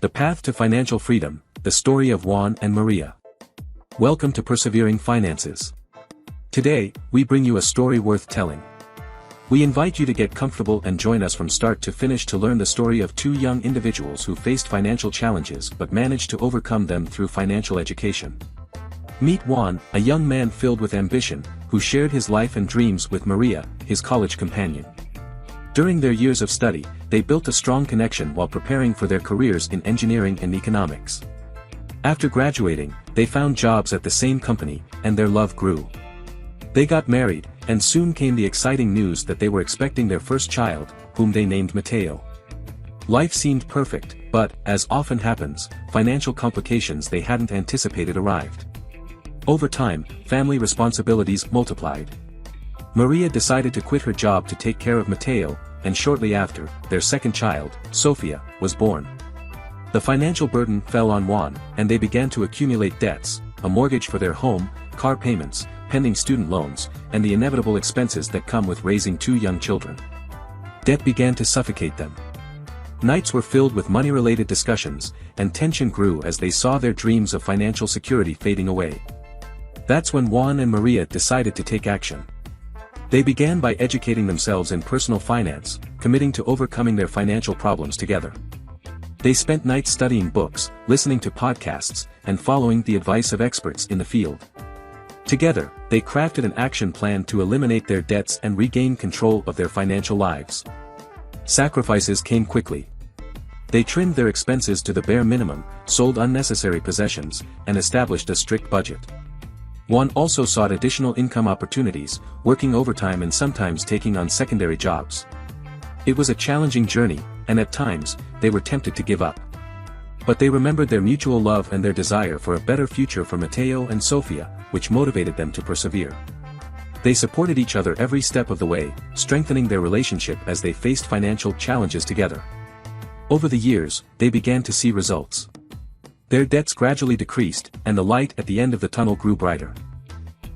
The Path to Financial Freedom, the story of Juan and Maria. Welcome to Persevering Finances. Today, we bring you a story worth telling. We invite you to get comfortable and join us from start to finish to learn the story of two young individuals who faced financial challenges but managed to overcome them through financial education. Meet Juan, a young man filled with ambition, who shared his life and dreams with Maria, his college companion. During their years of study, they built a strong connection while preparing for their careers in engineering and economics. After graduating, they found jobs at the same company, and their love grew. They got married, and soon came the exciting news that they were expecting their first child, whom they named Mateo. Life seemed perfect, but, as often happens, financial complications they hadn't anticipated arrived. Over time, family responsibilities multiplied. Maria decided to quit her job to take care of Mateo, and shortly after, their second child, Sofía, was born. The financial burden fell on Juan, and they began to accumulate debts, a mortgage for their home, car payments, pending student loans, and the inevitable expenses that come with raising two young children. Debt began to suffocate them. Nights were filled with money-related discussions, and tension grew as they saw their dreams of financial security fading away. That's when Juan and Maria decided to take action. They began by educating themselves in personal finance, committing to overcoming their financial problems together. They spent nights studying books, listening to podcasts, and following the advice of experts in the field. Together, they crafted an action plan to eliminate their debts and regain control of their financial lives. Sacrifices came quickly. They trimmed their expenses to the bare minimum, sold unnecessary possessions, and established a strict budget. Juan also sought additional income opportunities, working overtime and sometimes taking on secondary jobs. It was a challenging journey, and at times, they were tempted to give up. But they remembered their mutual love and their desire for a better future for Mateo and Sofía, which motivated them to persevere. They supported each other every step of the way, strengthening their relationship as they faced financial challenges together. Over the years, they began to see results. Their debts gradually decreased, and the light at the end of the tunnel grew brighter.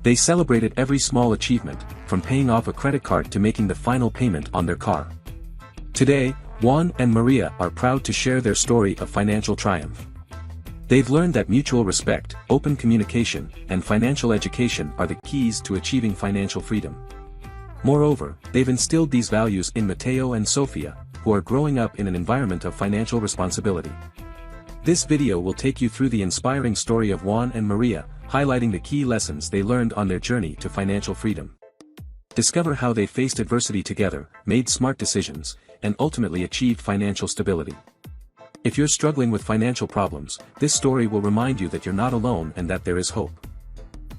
They celebrated every small achievement, from paying off a credit card to making the final payment on their car. Today, Juan and Maria are proud to share their story of financial triumph. They've learned that mutual respect, open communication, and financial education are the keys to achieving financial freedom. Moreover, they've instilled these values in Mateo and Sofía, who are growing up in an environment of financial responsibility. This video will take you through the inspiring story of Juan and Maria, highlighting the key lessons they learned on their journey to financial freedom. Discover how they faced adversity together, made smart decisions, and ultimately achieved financial stability. If you're struggling with financial problems, this story will remind you that you're not alone and that there is hope.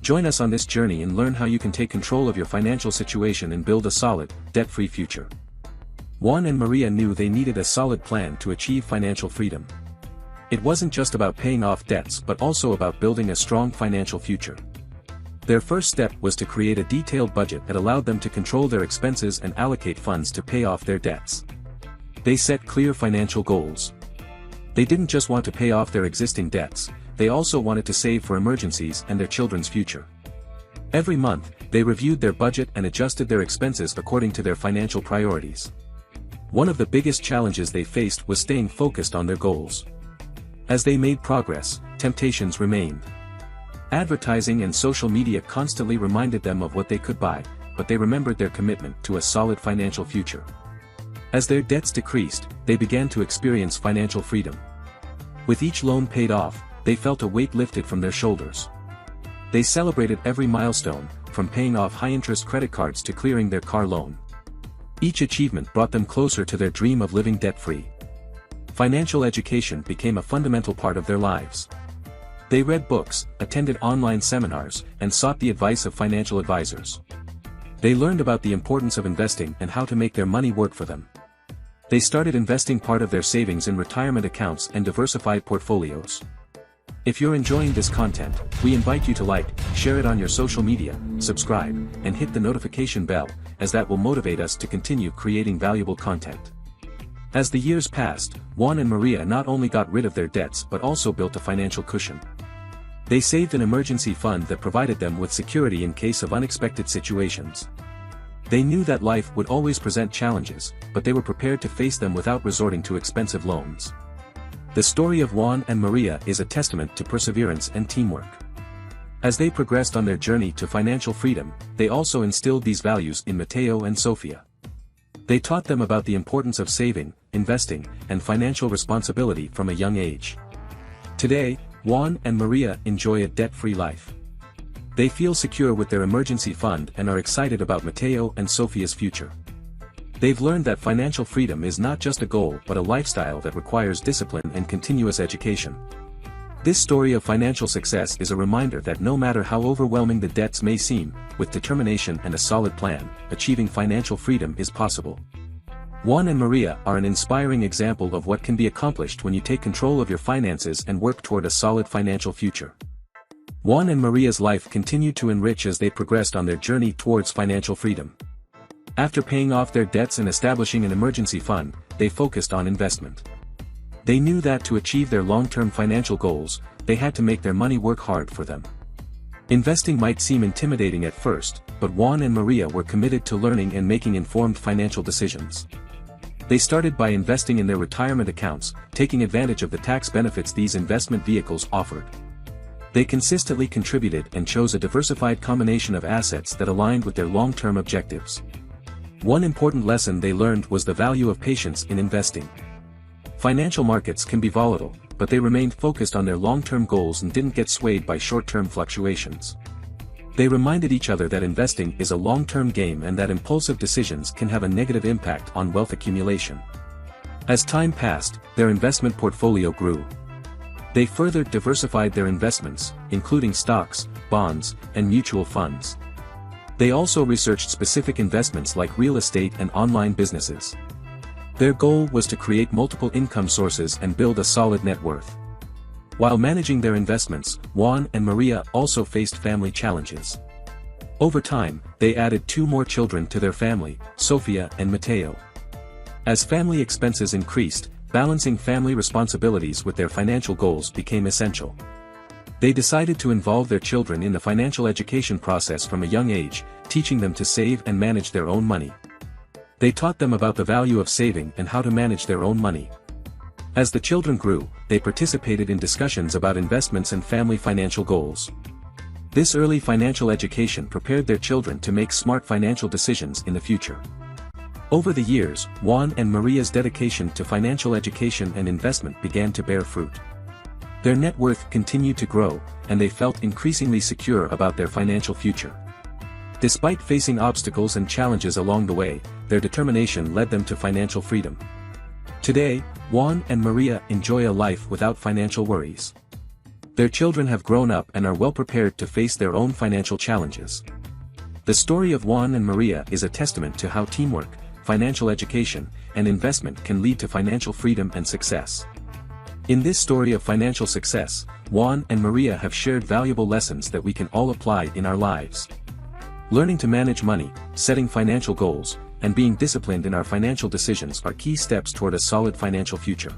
Join us on this journey and learn how you can take control of your financial situation and build a solid, debt-free future. Juan and Maria knew they needed a solid plan to achieve financial freedom. It wasn't just about paying off debts but also about building a strong financial future. Their first step was to create a detailed budget that allowed them to control their expenses and allocate funds to pay off their debts. They set clear financial goals. They didn't just want to pay off their existing debts, they also wanted to save for emergencies and their children's future. Every month, they reviewed their budget and adjusted their expenses according to their financial priorities. One of the biggest challenges they faced was staying focused on their goals. As they made progress, temptations remained. Advertising and social media constantly reminded them of what they could buy, but they remembered their commitment to a solid financial future. As their debts decreased, they began to experience financial freedom. With each loan paid off, they felt a weight lifted from their shoulders. They celebrated every milestone, from paying off high-interest credit cards to clearing their car loan. Each achievement brought them closer to their dream of living debt-free. Financial education became a fundamental part of their lives. They read books, attended online seminars, and sought the advice of financial advisors. They learned about the importance of investing and how to make their money work for them. They started investing part of their savings in retirement accounts and diversified portfolios. If you're enjoying this content, we invite you to like, share it on your social media, subscribe, and hit the notification bell, as that will motivate us to continue creating valuable content. As the years passed, Juan and Maria not only got rid of their debts but also built a financial cushion. They saved an emergency fund that provided them with security in case of unexpected situations. They knew that life would always present challenges, but they were prepared to face them without resorting to expensive loans. The story of Juan and Maria is a testament to perseverance and teamwork. As they progressed on their journey to financial freedom, they also instilled these values in Mateo and Sofía. They taught them about the importance of saving, investing, and financial responsibility from a young age. Today, Juan and Maria enjoy a debt-free life. They feel secure with their emergency fund and are excited about Mateo and Sofía's future. They've learned that financial freedom is not just a goal but a lifestyle that requires discipline and continuous education. This story of financial success is a reminder that no matter how overwhelming the debts may seem, with determination and a solid plan, achieving financial freedom is possible. Juan and Maria are an inspiring example of what can be accomplished when you take control of your finances and work toward a solid financial future. Juan and Maria's life continued to enrich as they progressed on their journey towards financial freedom. After paying off their debts and establishing an emergency fund, they focused on investment. They knew that to achieve their long-term financial goals, they had to make their money work hard for them. Investing might seem intimidating at first, but Juan and Maria were committed to learning and making informed financial decisions. They started by investing in their retirement accounts, taking advantage of the tax benefits these investment vehicles offered. They consistently contributed and chose a diversified combination of assets that aligned with their long-term objectives. One important lesson they learned was the value of patience in investing. Financial markets can be volatile, but they remained focused on their long-term goals and didn't get swayed by short-term fluctuations. They reminded each other that investing is a long-term game and that impulsive decisions can have a negative impact on wealth accumulation. As time passed, their investment portfolio grew. They further diversified their investments, including stocks, bonds, and mutual funds. They also researched specific investments like real estate and online businesses. Their goal was to create multiple income sources and build a solid net worth. While managing their investments, Juan and Maria also faced family challenges. Over time, they added 2 more children to their family, Sofía and Mateo. As family expenses increased, balancing family responsibilities with their financial goals became essential. They decided to involve their children in the financial education process from a young age, teaching them to save and manage their own money. They taught them about the value of saving and how to manage their own money. As the children grew, they participated in discussions about investments and family financial goals. This early financial education prepared their children to make smart financial decisions in the future. Over the years, Juan and Maria's dedication to financial education and investment began to bear fruit. Their net worth continued to grow, and they felt increasingly secure about their financial future. Despite facing obstacles and challenges along the way, their determination led them to financial freedom. Today, Juan and Maria enjoy a life without financial worries. Their children have grown up and are well prepared to face their own financial challenges. The story of Juan and Maria is a testament to how teamwork, financial education, and investment can lead to financial freedom and success. In this story of financial success, Juan and Maria have shared valuable lessons that we can all apply in our lives. Learning to manage money, setting financial goals, and being disciplined in our financial decisions are key steps toward a solid financial future.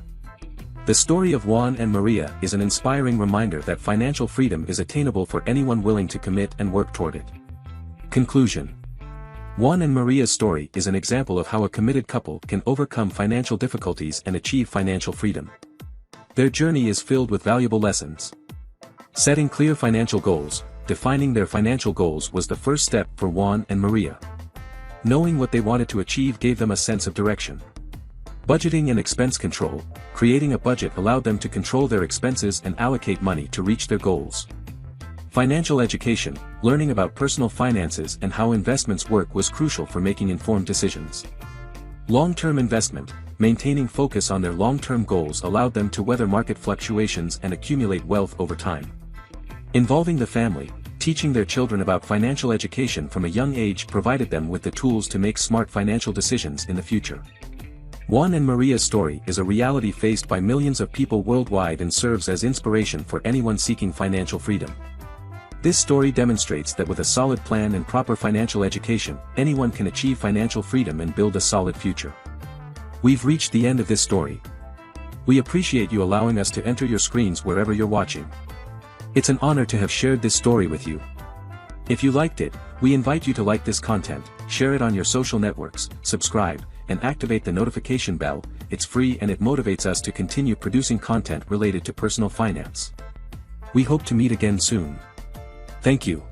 The story of Juan and Maria is an inspiring reminder that financial freedom is attainable for anyone willing to commit and work toward it. Conclusion. Juan and Maria's story is an example of how a committed couple can overcome financial difficulties and achieve financial freedom. Their journey is filled with valuable lessons. Setting clear financial goals, defining their financial goals was the first step for Juan and Maria. Knowing what they wanted to achieve gave them a sense of direction. Budgeting and expense control, creating a budget allowed them to control their expenses and allocate money to reach their goals. Financial education, learning about personal finances and how investments work was crucial for making informed decisions. Long-term investment, maintaining focus on their long-term goals allowed them to weather market fluctuations and accumulate wealth over time. Involving the family, teaching their children about financial education from a young age provided them with the tools to make smart financial decisions in the future. Juan and Maria's story is a reality faced by millions of people worldwide and serves as inspiration for anyone seeking financial freedom. This story demonstrates that with a solid plan and proper financial education, anyone can achieve financial freedom and build a solid future. We've reached the end of this story. We appreciate you allowing us to enter your screens wherever you're watching. It's an honor to have shared this story with you. If you liked it, we invite you to like this content, share it on your social networks, subscribe, and activate the notification bell. It's free and it motivates us to continue producing content related to personal finance. We hope to meet again soon. Thank you.